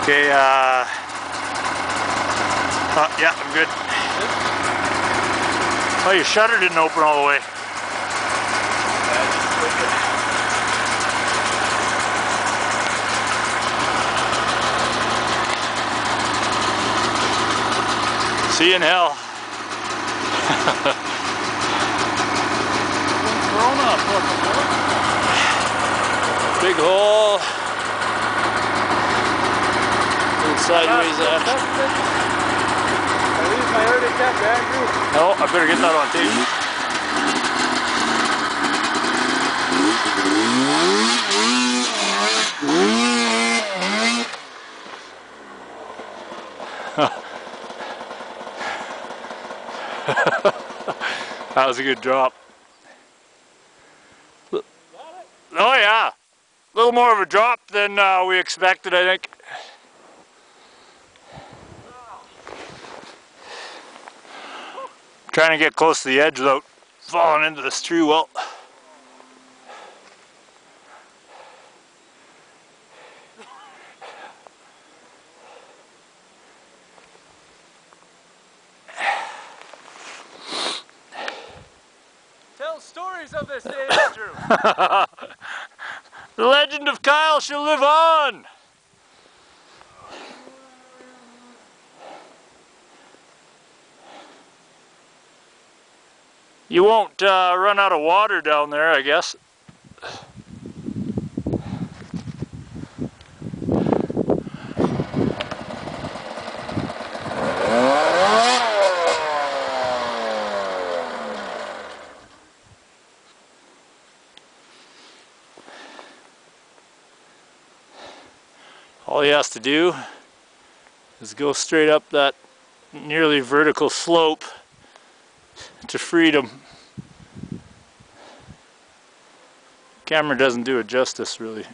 Okay, yeah, I'm good. Oh, your shutter didn't open all the way. See you in hell. Big hole. Little sideways action. I leave my Arctic Cat to Andrew. No, I better get that on tape. That was a good drop. Oh yeah, a little more of a drop than we expected, I think. Trying to get close to the edge without falling into this tree well. Tell stories of this day, Andrew. The legend of Kyle shall live on. You won't run out of water down there, I guess. All he has to do is go straight up that nearly vertical slope to freedom. Camera doesn't do it justice, really.